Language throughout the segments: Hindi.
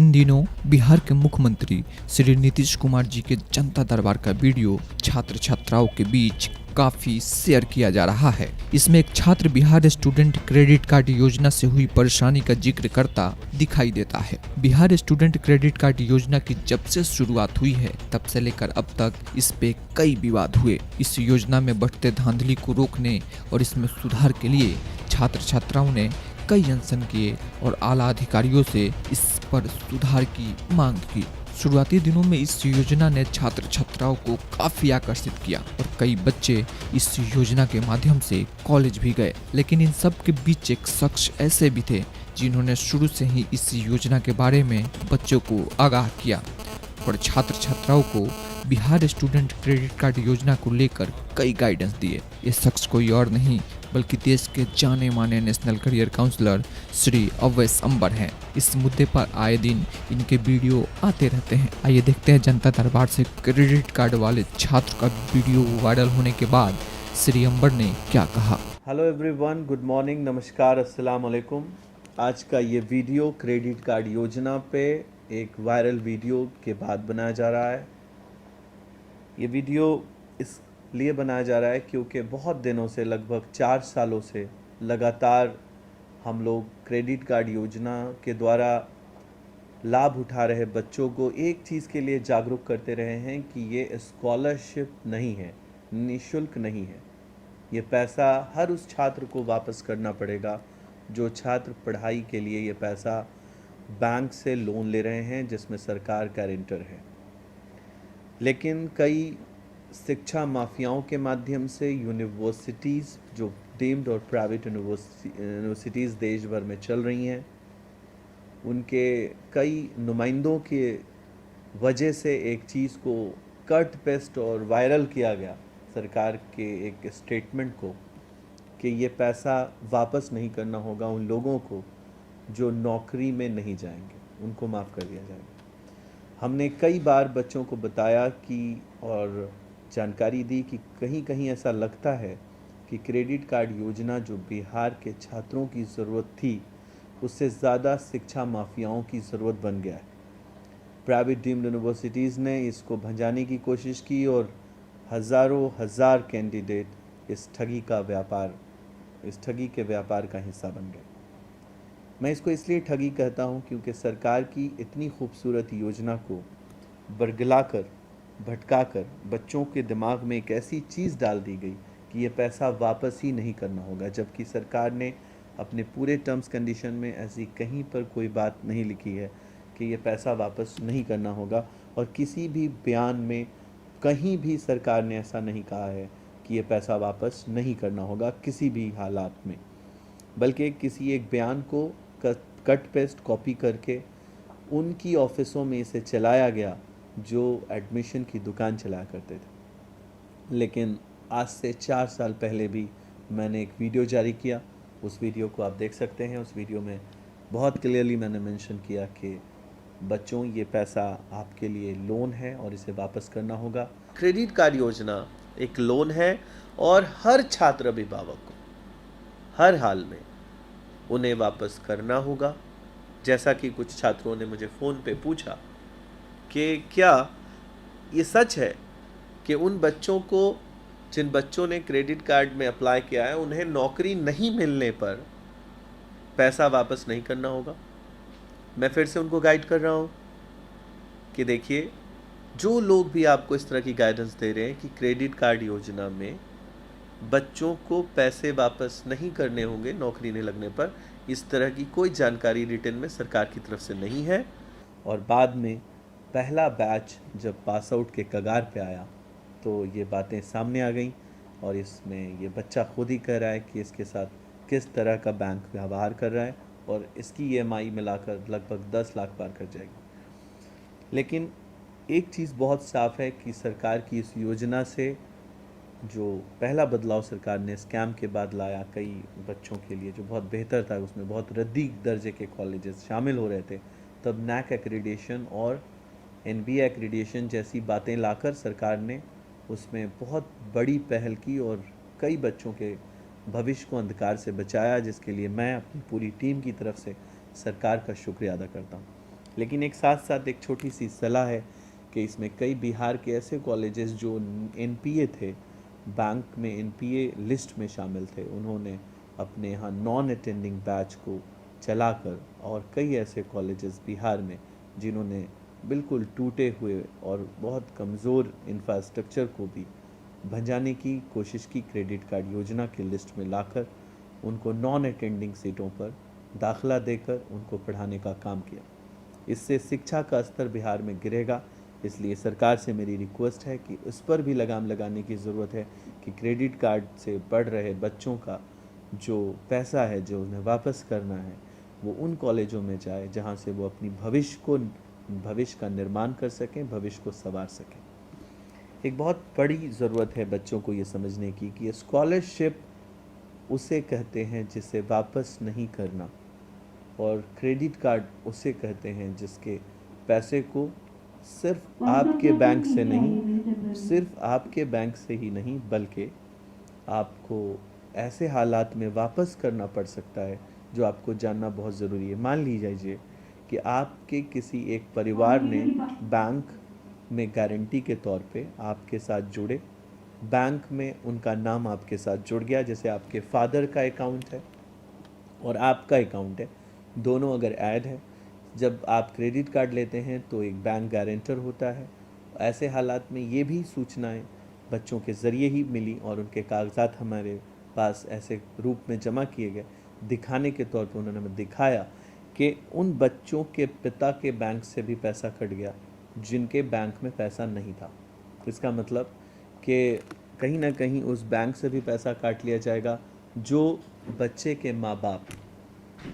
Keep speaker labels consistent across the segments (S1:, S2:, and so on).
S1: इन दिनों बिहार के मुख्यमंत्री श्री नीतीश कुमार जी के जनता दरबार का वीडियो छात्र छात्राओं के बीच काफी शेयर किया जा रहा है। इसमें एक छात्र बिहार स्टूडेंट क्रेडिट कार्ड योजना से हुई परेशानी का जिक्र करता दिखाई देता है। बिहार स्टूडेंट क्रेडिट कार्ड योजना की जब से शुरुआत हुई है तब से लेकर अब तक इस पे कई विवाद हुए। इस योजना में बढ़ते धांधली को रोकने और इसमें सुधार के लिए छात्र छात्राओं ने कई अनशन किए और आला अधिकारियों से इस पर सुधार की मांग की। शुरुआती दिनों में इस योजना ने छात्र छात्राओं को काफी आकर्षित किया और कई बच्चे इस योजना के माध्यम से कॉलेज भी गए। लेकिन इन सब के बीच एक शख्स ऐसे भी थे जिन्होंने शुरू से ही इस योजना के बारे में बच्चों को आगाह किया और छात्र छात्राओं को बिहार स्टूडेंट क्रेडिट कार्ड योजना को लेकर कई गाइडेंस दिए। ये शख्स कोई और नहीं बल्कि देश के जाने माने national career counsellor Shri Awais Ambar हैं। इस मुद्दे पर आए दिन इनके वीडियो आते रहते हैं। आइए देखते हैं जनता दरबार से क्रेडिट कार्ड वाले छात्र का वीडियो वायरल होने के बाद श्री अंबर ने क्या कहा।
S2: हेलो एवरीवन, गुड मॉर्निंग, नमस्कार, अस्सलाम वालेकुम। आज का ये वीडियो क्रेडिट कार्ड योजना पे एक वायरल वीडियो के बाद बनाया जा रहा है। ये वीडियो इसलिए बनाया जा रहा है क्योंकि बहुत दिनों से, लगभग 4 सालों से लगातार हम लोग क्रेडिट कार्ड योजना के द्वारा लाभ उठा रहे बच्चों को एक चीज़ के लिए जागरूक करते रहे हैं कि ये स्कॉलरशिप नहीं है, निःशुल्क नहीं है। ये पैसा हर उस छात्र को वापस करना पड़ेगा जो छात्र पढ़ाई के लिए ये पैसा बैंक से लोन ले रहे हैं जिसमें सरकार गारंटर है। लेकिन कई शिक्षा माफियाओं के माध्यम से यूनिवर्सिटीज़, जो डीम्ड और प्राइवेट यूनिवर्सिटीज़ देश भर में चल रही हैं, उनके कई नुमाइंदों के वजह से एक चीज़ को कट पेस्ट और वायरल किया गया सरकार के एक स्टेटमेंट को कि ये पैसा वापस नहीं करना होगा उन लोगों को जो नौकरी में नहीं जाएंगे, उनको माफ़ कर दिया जाएगा। हमने कई बार बच्चों को बताया कि और जानकारी दी कि कहीं कहीं ऐसा लगता है कि क्रेडिट कार्ड योजना जो बिहार के छात्रों की ज़रूरत थी उससे ज़्यादा शिक्षा माफियाओं की ज़रूरत बन गया है। प्राइवेट डीम्ड यूनिवर्सिटीज़ ने इसको भंजाने की कोशिश की और हज़ारों हज़ार कैंडिडेट इस ठगी के व्यापार का हिस्सा बन गए। मैं इसको इसलिए ठगी कहता हूँ क्योंकि सरकार की इतनी खूबसूरत योजना को बरगलाकर, भटकाकर बच्चों के दिमाग में एक ऐसी चीज़ डाल दी गई कि ये पैसा वापस ही नहीं करना होगा, जबकि सरकार ने अपने पूरे टर्म्स कंडीशन में ऐसी कहीं पर कोई बात नहीं लिखी है कि ये पैसा वापस नहीं करना होगा। और किसी भी बयान में कहीं भी सरकार ने ऐसा नहीं कहा है कि ये पैसा वापस नहीं करना होगा किसी भी हालात में, बल्कि किसी एक बयान को कट पेस्ट कॉपी करके उनकी ऑफिसों में इसे चलाया गया जो एडमिशन की दुकान चलाया करते थे। लेकिन आज से 4 साल पहले भी मैंने एक वीडियो जारी किया, उस वीडियो को आप देख सकते हैं। उस वीडियो में बहुत क्लियरली मैंने मेंशन किया कि बच्चों, ये पैसा आपके लिए लोन है और इसे वापस करना होगा। क्रेडिट कार्ड योजना एक लोन है और हर छात्र अभिभावक को हर हाल में उन्हें वापस करना होगा। जैसा कि कुछ छात्रों ने मुझे फ़ोन पे पूछा कि क्या ये सच है कि उन बच्चों को, जिन बच्चों ने क्रेडिट कार्ड में अप्लाई किया है, उन्हें नौकरी नहीं मिलने पर पैसा वापस नहीं करना होगा। मैं फिर से उनको गाइड कर रहा हूँ कि देखिए, जो लोग भी आपको इस तरह की गाइडेंस दे रहे हैं कि क्रेडिट कार्ड योजना में बच्चों को पैसे वापस नहीं करने होंगे नौकरी नहीं लगने पर, इस तरह की कोई जानकारी रिटर्न में सरकार की तरफ से नहीं है। और बाद में पहला बैच जब पास आउट के कगार पे आया तो ये बातें सामने आ गई और इसमें ये बच्चा खुद ही कह रहा है कि इसके साथ किस तरह का बैंक व्यवहार कर रहा है और इसकी EMI मिलाकर लगभग 10 लाख पार कर जाएगी। लेकिन एक चीज़ बहुत साफ़ है कि सरकार की इस योजना से जो पहला बदलाव सरकार ने स्कैम के बाद लाया कई बच्चों के लिए, जो बहुत बेहतर था, उसमें बहुत रद्दी दर्जे के कॉलेजेस शामिल हो रहे थे, तब NAC एक्रीडेशन और NBA एक्रीडेशन जैसी बातें लाकर सरकार ने उसमें बहुत बड़ी पहल की और कई बच्चों के भविष्य को अंधकार से बचाया, जिसके लिए मैं अपनी पूरी टीम की तरफ से सरकार का शुक्रिया अदा करता हूँ। लेकिन एक साथ साथ एक छोटी सी सलाह है कि इसमें कई बिहार के ऐसे कॉलेजेस जो एनपीए थे, बैंक में एनपीए लिस्ट में शामिल थे, उन्होंने अपने यहाँ नॉन अटेंडिंग बैच को चलाकर, और कई ऐसे कॉलेजेस बिहार में जिन्होंने बिल्कुल टूटे हुए और बहुत कमज़ोर इंफ्रास्ट्रक्चर को भी भंजाने की कोशिश की, क्रेडिट कार्ड योजना की लिस्ट में लाकर उनको नॉन अटेंडिंग सीटों पर दाखिला देकर उनको पढ़ाने का काम किया। इससे शिक्षा का स्तर बिहार में गिरेगा, इसलिए सरकार से मेरी रिक्वेस्ट है कि उस पर भी लगाम लगाने की ज़रूरत है कि क्रेडिट कार्ड से पढ़ रहे बच्चों का जो पैसा है जो उन्हें वापस करना है वो उन कॉलेजों में जाए जहां से वो अपनी भविष्य का निर्माण कर सकें, भविष्य को संवार सकें। एक बहुत बड़ी ज़रूरत है बच्चों को ये समझने की कि स्कॉलरशिप उसे कहते हैं जिसे वापस नहीं करना, और क्रेडिट कार्ड उसे कहते हैं जिसके पैसे को सिर्फ आपके बैंक से नहीं, सिर्फ आपके बैंक से ही नहीं बल्कि आपको ऐसे हालात में वापस करना पड़ सकता है जो आपको जानना बहुत ज़रूरी है। मान लीजिए कि आपके किसी एक परिवार ने बैंक में गारंटी के तौर पे आपके साथ जुड़े, बैंक में उनका नाम आपके साथ जुड़ गया, जैसे आपके फादर का अकाउंट है और आपका अकाउंट है, दोनों अगर ऐड है, जब आप क्रेडिट कार्ड लेते हैं तो एक बैंक गारंटर होता है। ऐसे हालात में ये भी सूचनाएं बच्चों के ज़रिए ही मिली और उनके कागजात हमारे पास ऐसे रूप में जमा किए गए, दिखाने के तौर पर उन्होंने हमें दिखाया कि उन बच्चों के पिता के बैंक से भी पैसा कट गया जिनके बैंक में पैसा नहीं था। इसका मतलब कि कहीं ना कहीं उस बैंक से भी पैसा काट लिया जाएगा जो बच्चे के माँ बाप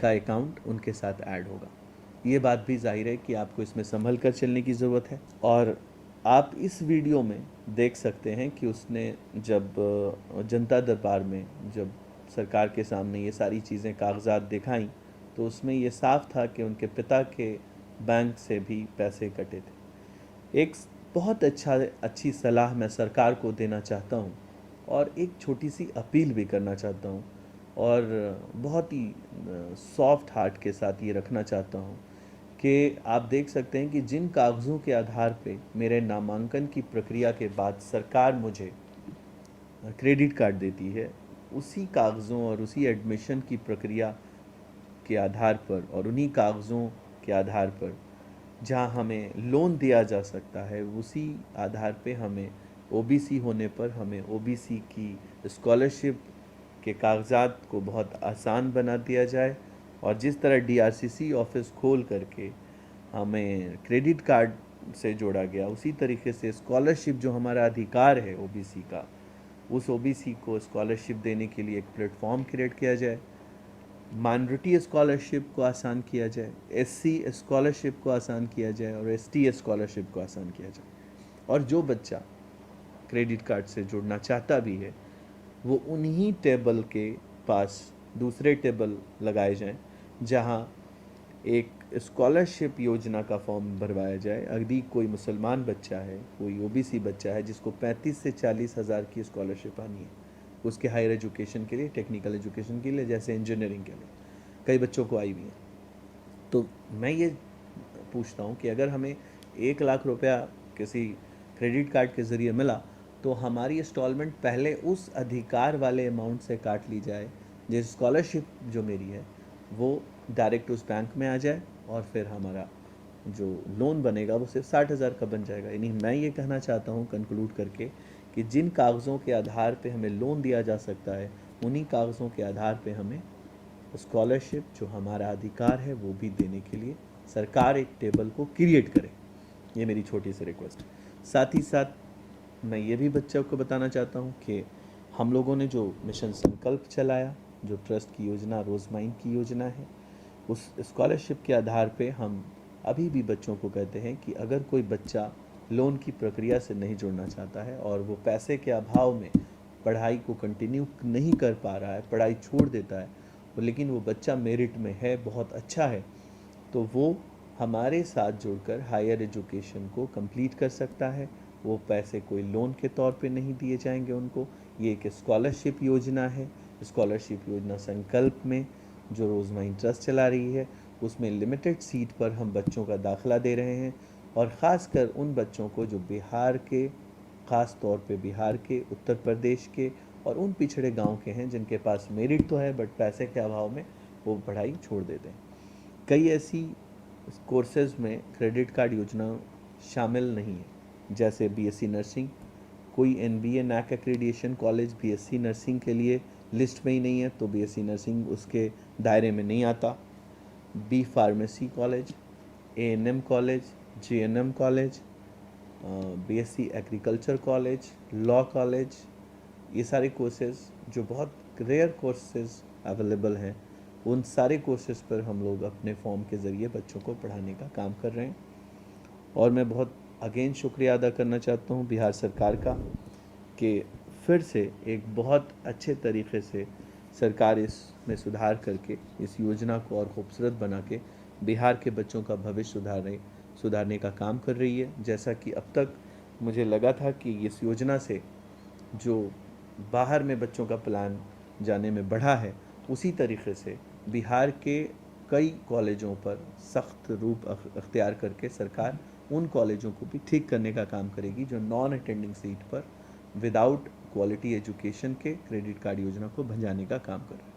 S2: का अकाउंट उनके साथ ऐड होगा। ये बात भी जाहिर है कि आपको इसमें संभल कर चलने की ज़रूरत है। और आप इस वीडियो में देख सकते हैं कि उसने जब जनता दरबार में जब सरकार के सामने ये सारी चीज़ें कागजात दिखाई तो उसमें ये साफ था कि उनके पिता के बैंक से भी पैसे कटे थे। एक बहुत अच्छी सलाह मैं सरकार को देना चाहता हूँ और एक छोटी सी अपील भी करना चाहता हूँ और बहुत ही सॉफ्ट हार्ट के साथ ये रखना चाहता हूँ कि आप देख सकते हैं कि जिन कागज़ों के आधार पे मेरे नामांकन की प्रक्रिया के बाद सरकार मुझे क्रेडिट कार्ड देती है, उसी कागज़ों और उसी एडमिशन की प्रक्रिया के आधार पर और उन्हीं कागज़ों के आधार पर जहां हमें लोन दिया जा सकता है, उसी आधार पे हमें ओबीसी होने पर हमें ओबीसी की स्कॉलरशिप के कागजात को बहुत आसान बना दिया जाए। और जिस तरह डीआरसीसी ऑफिस खोल करके हमें क्रेडिट कार्ड से जोड़ा गया, उसी तरीके से स्कॉलरशिप जो हमारा अधिकार है ओबीसी का, उस ओबीसी को स्कॉलरशिप देने के लिए एक प्लेटफॉर्म क्रिएट किया जाए। माइनॉरिटी स्कॉलरशिप को आसान किया जाए, एससी स्कॉलरशिप को आसान किया जाए और एसटी स्कॉलरशिप को आसान किया जाए। और जो बच्चा क्रेडिट कार्ड से जुड़ना चाहता भी है वो उन्हीं टेबल के पास दूसरे टेबल लगाए जाएं जहां एक स्कॉलरशिप योजना का फॉर्म भरवाया जाए। यदि कोई मुसलमान बच्चा है, कोई ओबीसी बच्चा है जिसको 35 से 40 हज़ार की स्कॉलरशिप आनी है उसके हायर एजुकेशन के लिए, टेक्निकल एजुकेशन के लिए, जैसे इंजीनियरिंग के लिए, कई बच्चों को आई हुई है, तो मैं ये पूछता हूँ कि अगर हमें 1 लाख रुपया किसी क्रेडिट कार्ड के ज़रिए मिला तो हमारी इंस्टॉलमेंट पहले उस अधिकार वाले अमाउंट से काट ली जाए, जैसे स्कॉलरशिप जो मेरी है वो डायरेक्ट उस बैंक में आ जाए और फिर हमारा जो लोन बनेगा वो सिर्फ 60,000 का बन जाएगा। यानी मैं ये कहना चाहता हूँ कंक्लूड करके कि जिन कागज़ों के आधार पे हमें लोन दिया जा सकता है उन्हीं कागज़ों के आधार पे हमें स्कॉलरशिप जो हमारा अधिकार है वो भी देने के लिए सरकार एक टेबल को क्रिएट करे। ये मेरी छोटी सी रिक्वेस्ट है। साथ ही साथ मैं ये भी बच्चों को बताना चाहता हूँ कि हम लोगों ने जो मिशन संकल्प चलाया, जो ट्रस्ट की योजना, रोज़माइन की योजना है, उस स्कॉलरशिप के आधार पे हम अभी भी बच्चों को कहते हैं कि अगर कोई बच्चा लोन की प्रक्रिया से नहीं जुड़ना चाहता है और वो पैसे के अभाव में पढ़ाई को कंटिन्यू नहीं कर पा रहा है, पढ़ाई छोड़ देता है, लेकिन वो बच्चा मेरिट में है, बहुत अच्छा है, तो वो हमारे साथ जुड़कर हायर एजुकेशन को कंप्लीट कर सकता है। वो पैसे कोई लोन के तौर पे नहीं दिए जाएंगे उनको। ये एक स्कॉलरशिप योजना है। स्कॉलरशिप योजना संकल्प में जो रोज़माइन ट्रस्ट चला रही है उसमें लिमिटेड सीट पर हम बच्चों का दाखिला दे रहे हैं और ख़ासकर उन बच्चों को जो बिहार के, ख़ास तौर पे बिहार के, उत्तर प्रदेश के और उन पिछड़े गांव के हैं जिनके पास मेरिट तो है बट पैसे के अभाव में वो पढ़ाई छोड़ देते हैं। कई ऐसी कोर्सेज़ में क्रेडिट कार्ड योजना शामिल नहीं है, जैसे बीएससी नर्सिंग। कोई NBA NAAC accreditation college BSc nursing के लिए लिस्ट में ही नहीं है, तो बीएससी नर्सिंग उसके दायरे में नहीं आता। B pharmacy college, ANM college, GNM college, BSc agriculture college, law college, ये सारे कोर्सेज़ जो बहुत रेयर कोर्सेज़ अवेलेबल हैं, उन सारे कोर्सेज़ पर हम लोग अपने फॉर्म के ज़रिए बच्चों को पढ़ाने का काम कर रहे हैं। और मैं बहुत अगेन शुक्रिया अदा करना चाहता हूँ बिहार सरकार का कि फिर से एक बहुत अच्छे तरीके से सरकार इसमें सुधार करके इस योजना को और खूबसूरत बना के बिहार के बच्चों का भविष्य सुधारने का काम कर रही है। जैसा कि अब तक मुझे लगा था कि इस योजना से जो बाहर में बच्चों का प्लान जाने में बढ़ा है, उसी तरीके से बिहार के कई कॉलेजों पर सख्त रूप अख्तियार करके सरकार उन कॉलेजों को भी ठीक करने का काम करेगी जो नॉन अटेंडिंग सीट पर विदाउट क्वालिटी एजुकेशन के क्रेडिट कार्ड योजना को भंजाने का काम कर रहे हैं।